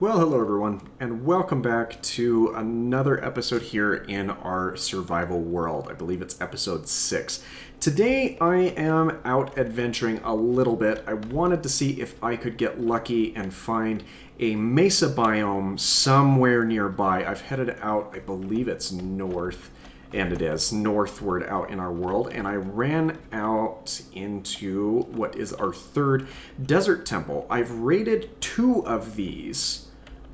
Well, hello everyone, and welcome back to another episode here in our survival world. I believe it's episode 6. Today I am out adventuring a little bit. I wanted to see if I could get lucky and find a mesa biome somewhere nearby. I've headed out, I believe it's north, and it is northward out in our world, and I ran out into what is our third desert temple. I've raided 2 of these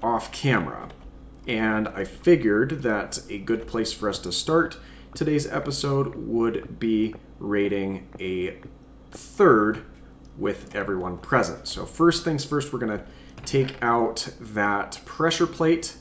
off camera, and I figured that a good place for us to start today's episode would be raiding a third with everyone present. So first things first, we're gonna take out that pressure plate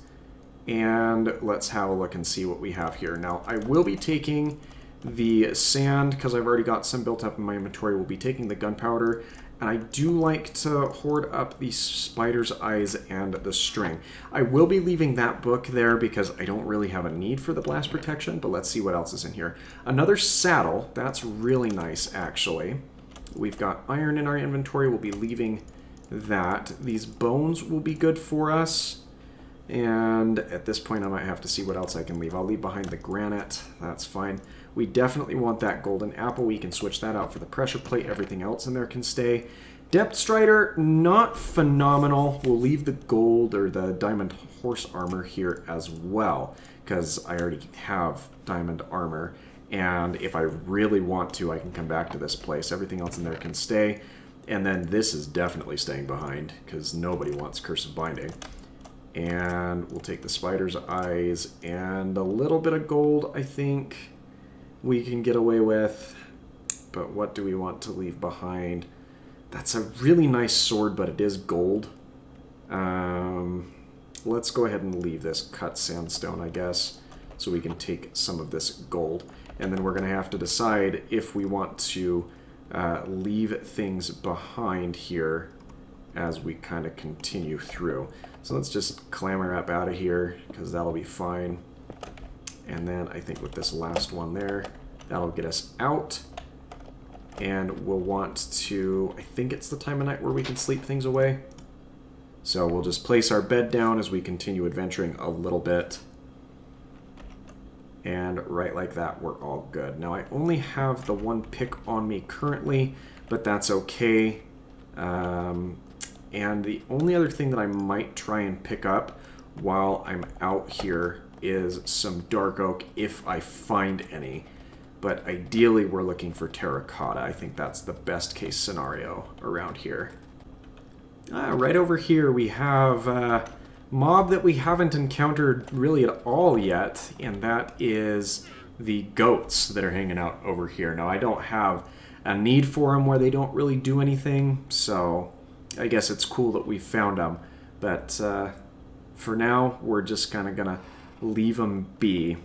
and let's have a look and see what we have here. Now I will be taking the sand because I've already got some built up in my inventory. We'll be taking the gunpowder, and I do like to hoard up the spider's eyes and the string. I will be leaving that book there because I don't really have a need for the blast protection, but let's see what else is in here. Another saddle. That's really nice, actually. We've got iron in our inventory. We'll be leaving that. These bones will be good for us. And at this point, I might have to see what else I can leave. I'll leave behind the granite. That's fine. We definitely want that golden apple. We can switch that out for the pressure plate. Everything else in there can stay. Depth Strider, not phenomenal. We'll leave the gold or the diamond horse armor here as well, because I already have diamond armor. And if I really want to, I can come back to this place. Everything else in there can stay. And then this is definitely staying behind, because nobody wants Curse of Binding. And we'll take the spider's eyes and a little bit of gold, I think we can get away with. But what do we want to leave behind? That's a really nice sword, but it is gold. Let's go ahead and leave this cut sandstone, I guess, so we can take some of this gold. And then we're going to have to decide if we want to leave things behind here as we kind of continue through. So let's just clamber up out of here, because that'll be fine. And then I think with this last one there, that'll get us out. And we'll want to, I think it's the time of night where we can sleep things away. So we'll just place our bed down as we continue adventuring a little bit. And right like that, we're all good. Now I only have the 1 pick on me currently, but that's okay. And the only other thing that I might try and pick up while I'm out here is some dark oak if I find any. But ideally we're looking for terracotta. I think that's the best case scenario around here. Right over here we have a mob that we haven't encountered really at all yet, and that is the goats that are hanging out over here. Now I don't have a need for them where they don't really do anything, so I guess it's cool that we found them, but for now, we're just kind of going to leave them be.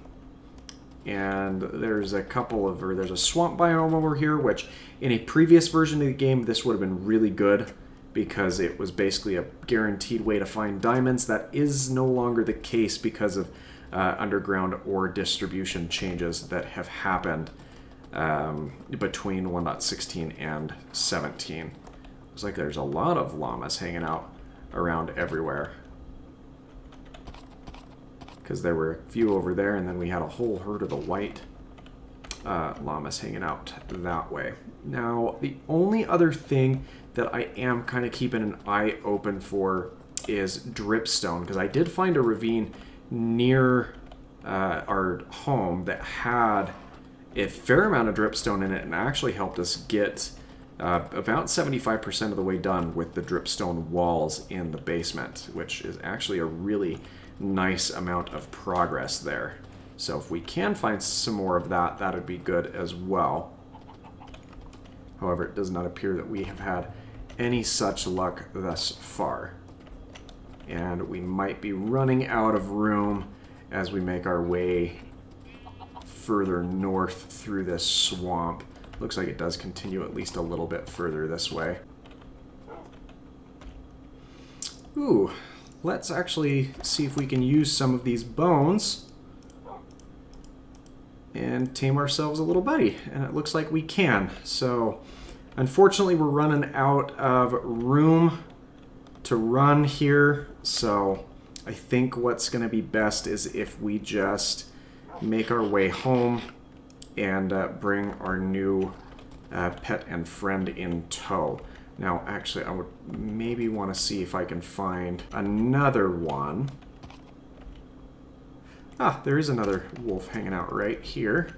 And there's a swamp biome over here, which in a previous version of the game, this would have been really good because it was basically a guaranteed way to find diamonds. That is no longer the case because of underground ore distribution changes that have happened between 1.16 and 17. Looks like there's a lot of llamas hanging out around everywhere. Because there were a few over there, and then we had a whole herd of the white llamas hanging out that way. Now, the only other thing that I am kind of keeping an eye open for is dripstone, because I did find a ravine near our home that had a fair amount of dripstone in it, and actually helped us get about 75% of the way done with the dripstone walls in the basement, which is actually a really nice amount of progress there. So if we can find some more of that, that would be good as well. However, it does not appear that we have had any such luck thus far. And we might be running out of room as we make our way further north through this swamp. Looks like it does continue at least a little bit further this way. Ooh, let's actually see if we can use some of these bones and tame ourselves a little buddy. And it looks like we can. So, unfortunately, we're running out of room to run here, so I think what's going to be best is if we just make our way home and bring our new pet and friend in tow. Now, actually, I would maybe want to see if I can find another one. Ah, there is another wolf hanging out right here.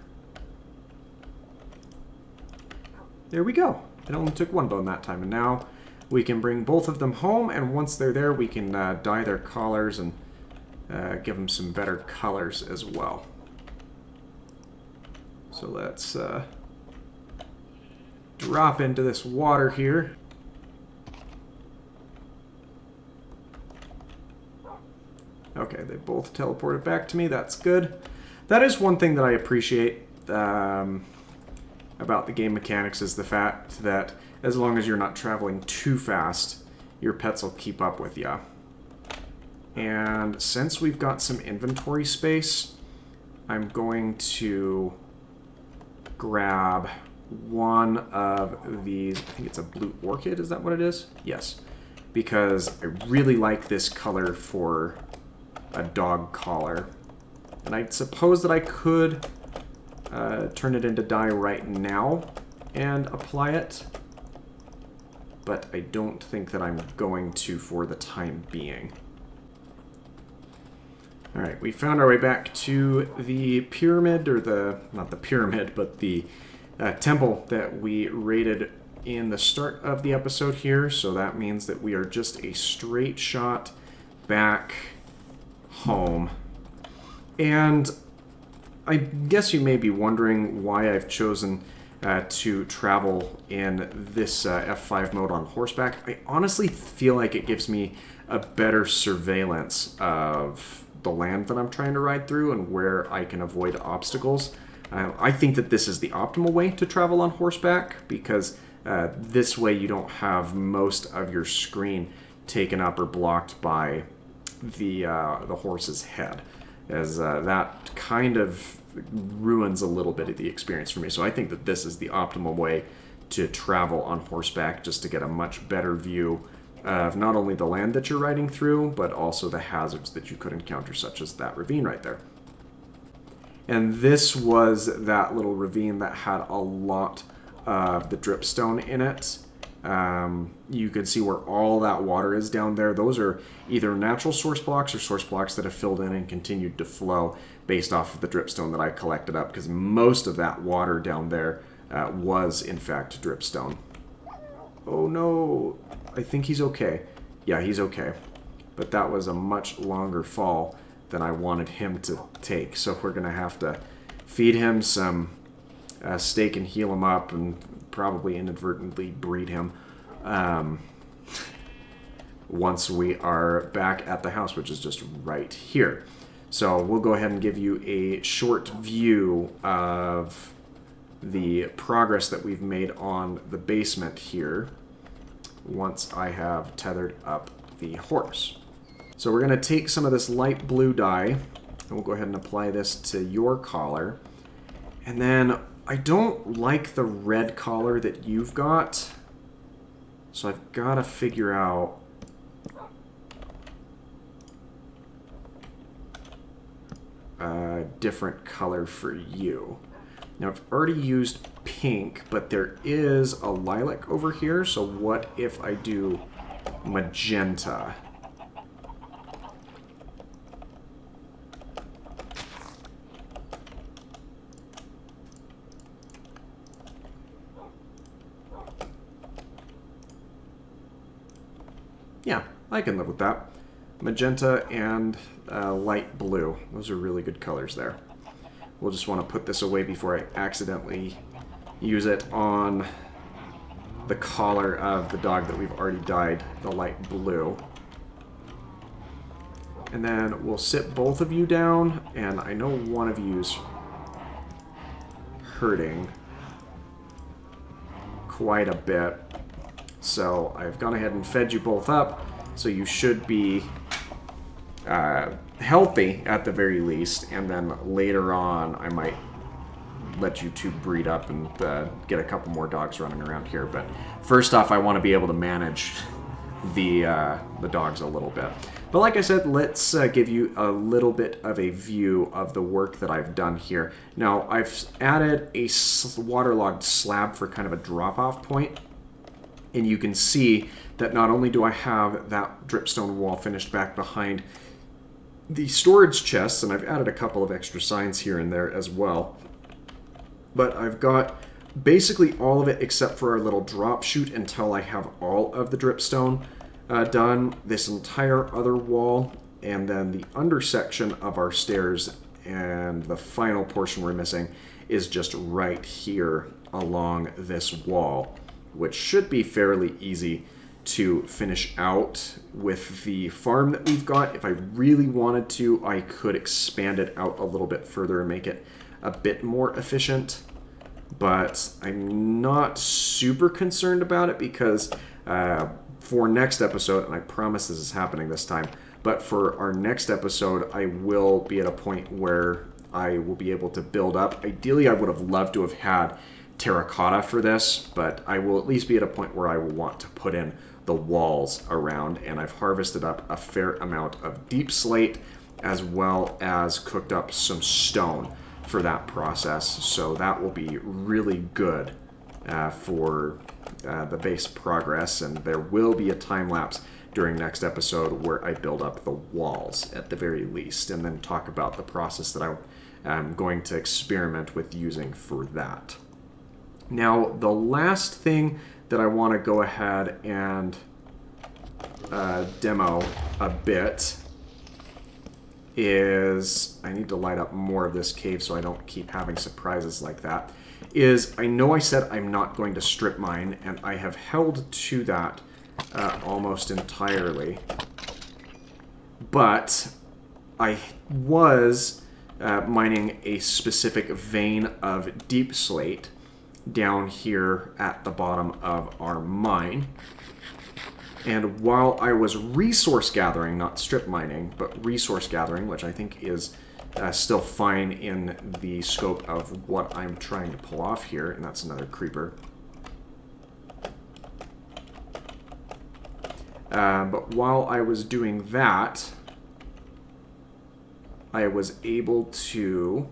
There we go. It only took one bone that time, and now we can bring both of them home, and once they're there, we can dye their collars and give them some better colors as well. So let's drop into this water here. Okay, they both teleported back to me. That's good. That is one thing that I appreciate about the game mechanics, is the fact that as long as you're not traveling too fast, your pets will keep up with you. And since we've got some inventory space, I'm going to grab one of these. I think it's a blue orchid. Is that what it is? Yes. Because I really like this color for a dog collar. And I suppose that I could turn it into dye right now and apply it, but I don't think that I'm going to for the time being. Alright, we found our way back to the pyramid, or not the pyramid, but the temple that we raided in the start of the episode here, so that means that we are just a straight shot back home. And I guess you may be wondering why I've chosen to travel in this F5 mode on horseback. I honestly feel like it gives me a better surveillance of the land that I'm trying to ride through and where I can avoid obstacles. I think that this is the optimal way to travel on horseback, because this way you don't have most of your screen taken up or blocked by the horse's head, as that kind of ruins a little bit of the experience for me. So I think that this is the optimal way to travel on horseback, just to get a much better view of not only the land that you're riding through, but also the hazards that you could encounter, such as that ravine right there. And this was that little ravine that had a lot of the dripstone in it. You can see where all that water is down there. Those are either natural source blocks or source blocks that have filled in and continued to flow based off of the dripstone that I collected up, because most of that water down there was, in fact, dripstone. Oh no, I think he's okay. Yeah, he's okay. But that was a much longer fall than I wanted him to take, so we're going to have to feed him some steak and heal him up, and probably inadvertently breed him once we are back at the house, which is just right here. So we'll go ahead and give you a short view of the progress that we've made on the basement here once I have tethered up the horse. So we're going to take some of this light blue dye, and we'll go ahead and apply this to your collar. And then I don't like the red collar that you've got, so I've got to figure out a different color for you. Now, I've already used pink, but there is a lilac over here, so what if I do magenta? Yeah, I can live with that. Magenta and light blue. Those are really good colors there. We'll just want to put this away before I accidentally use it on the collar of the dog that we've already dyed the light blue. And then we'll sit both of you down, and I know one of you's hurting quite a bit. So I've gone ahead and fed you both up, so you should be healthy at the very least, and then later on I might let you two breed up and get a couple more dogs running around here. But first off, I want to be able to manage the dogs a little bit. But like I said, let's give you a little bit of a view of the work that I've done here. Now, I've added a waterlogged slab for kind of a drop-off point. And you can see that not only do I have that dripstone wall finished back behind the storage chests, and I've added a couple of extra signs here and there as well, but I've got basically all of it except for our little drop chute until I have all of the dripstone done. This entire other wall, and then the undersection of our stairs, and the final portion we're missing is just right here along this wall, which should be fairly easy to finish out with the farm that we've got. If I really wanted to, I could expand it out a little bit further and make it a bit more efficient. But I'm not super concerned about it because for next episode, and I promise this is happening this time, but for our next episode, I will be at a point where I will be able to build up. Ideally, I would have loved to have had terracotta for this, but I will at least be at a point where I will want to put in the walls around, and I've harvested up a fair amount of deep slate as well as cooked up some stone for that process, so that will be really good for the base progress, and there will be a time lapse during next episode where I build up the walls at the very least, and then talk about the process that I'm going to experiment with using for that. Now, the last thing that I want to go ahead and demo a bit is, I need to light up more of this cave so I don't keep having surprises like that, is I know I said I'm not going to strip mine, and I have held to that almost entirely, but I was mining a specific vein of deep slate down here at the bottom of our mine. And while I was resource gathering, not strip mining, but resource gathering, which I think is still fine in the scope of what I'm trying to pull off here, and that's another creeper. But while I was doing that, I was able to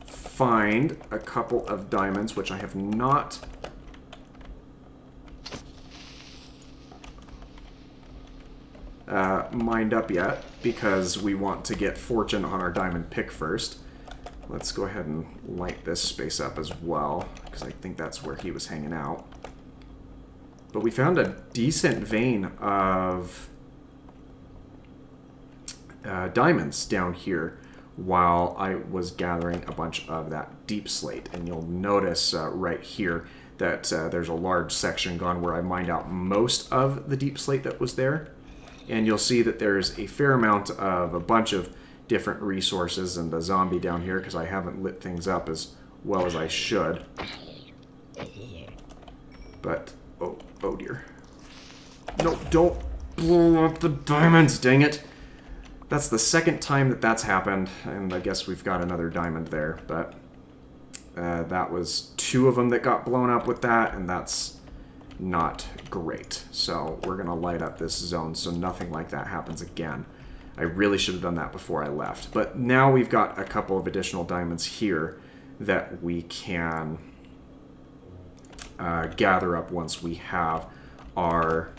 find a couple of diamonds, which I have not mined up yet because we want to get fortune on our diamond pick first. Let's go ahead and light this space up as well, because I think that's where he was hanging out. But we found a decent vein of diamonds down here while I was gathering a bunch of that deep slate. And you'll notice right here that there's a large section gone where I mined out most of the deep slate that was there. And you'll see that there's a fair amount of a bunch of different resources, and a zombie down here because I haven't lit things up as well as I should. But, oh dear. No, don't blow up the diamonds, dang it. That's the second time that that's happened, and I guess we've got another diamond there, but that was 2 of them that got blown up with that, and that's not great. So we're going to light up this zone so nothing like that happens again. I really should have done that before I left. But now we've got a couple of additional diamonds here that we can gather up once we have our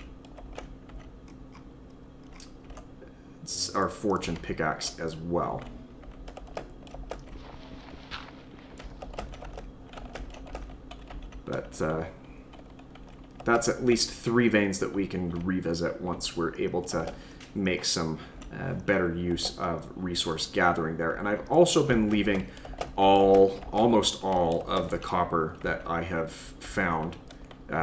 fortune pickaxe as well. But that's at least 3 veins that we can revisit once we're able to make some better use of resource gathering there. And I've also been leaving almost all of the copper that I have found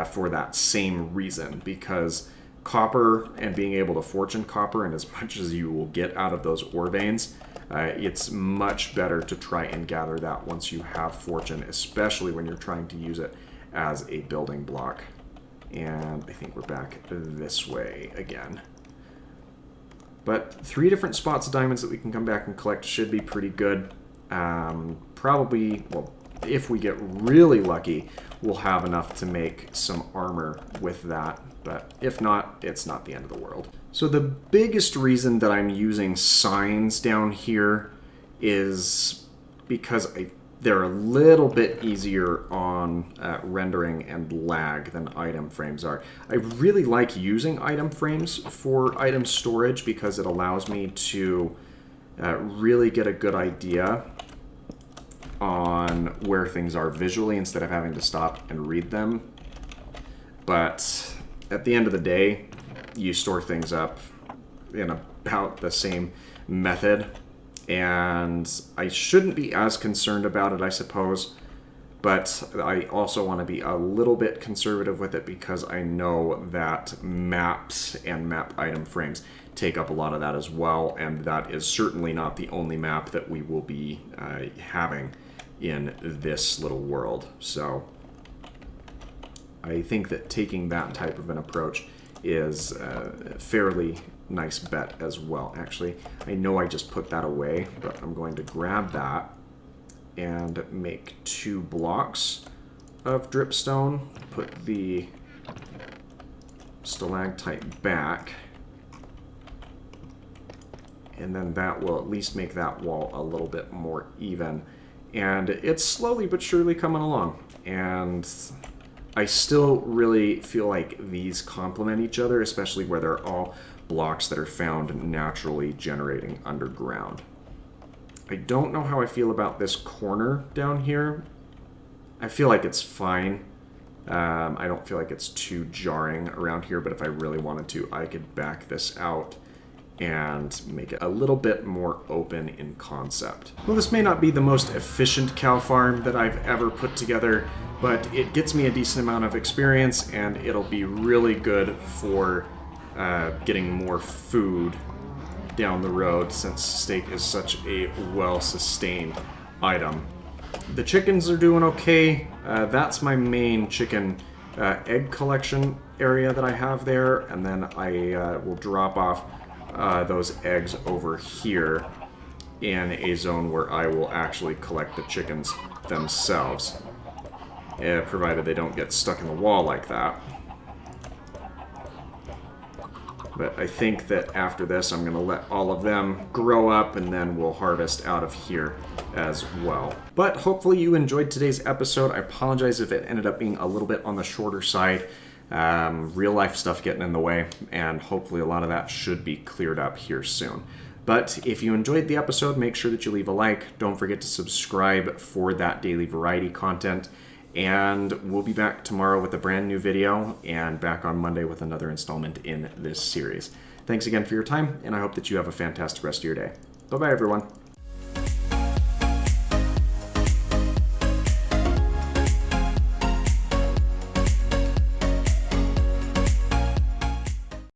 for that same reason, because copper and being able to fortune copper, and as much as you will get out of those ore veins, it's much better to try and gather that once you have fortune, especially when you're trying to use it as a building block. And I think we're back this way again. But 3 different spots of diamonds that we can come back and collect should be pretty good. Probably, well, if we get really lucky, we'll have enough to make some armor with that. But if not, it's not the end of the world. So the biggest reason that I'm using signs down here is because they're a little bit easier on rendering and lag than item frames are. I really like using item frames for item storage because it allows me to really get a good idea on where things are visually instead of having to stop and read them. But at the end of the day, you store things up in about the same method, and I shouldn't be as concerned about it, I suppose, but I also want to be a little bit conservative with it because I know that maps and map item frames take up a lot of that as well, and that is certainly not the only map that we will be having in this little world. So I think that taking that type of an approach is a fairly nice bet as well. Actually, I know I just put that away, but I'm going to grab that and make 2 blocks of dripstone, put the stalactite back, and then that will at least make that wall a little bit more even. And it's slowly but surely coming along, and I still really feel like these complement each other, especially where they're all blocks that are found naturally generating underground. I don't know how I feel about this corner down here. I feel like it's fine. I don't feel like it's too jarring around here, but if I really wanted to, I could back this out and make it a little bit more open in concept. Well, this may not be the most efficient cow farm that I've ever put together, but it gets me a decent amount of experience, and it'll be really good for getting more food down the road, since steak is such a well-sustained item. The chickens are doing okay. That's my main chicken egg collection area that I have there, and then I will drop off those eggs over here in a zone where I will actually collect the chickens themselves, provided they don't get stuck in the wall like that. But I think that after this, I'm going to let all of them grow up, and then we'll harvest out of here as well. But hopefully you enjoyed today's episode. I apologize if it ended up being a little bit on the shorter side. Real life stuff getting in the way, and hopefully a lot of that should be cleared up here soon. But if you enjoyed the episode, make sure that you leave a like. Don't forget to subscribe for that daily variety content. And we'll be back tomorrow with a brand new video, and back on Monday with another installment in this series. Thanks again for your time, and I hope that you have a fantastic rest of your day. Bye-bye, everyone.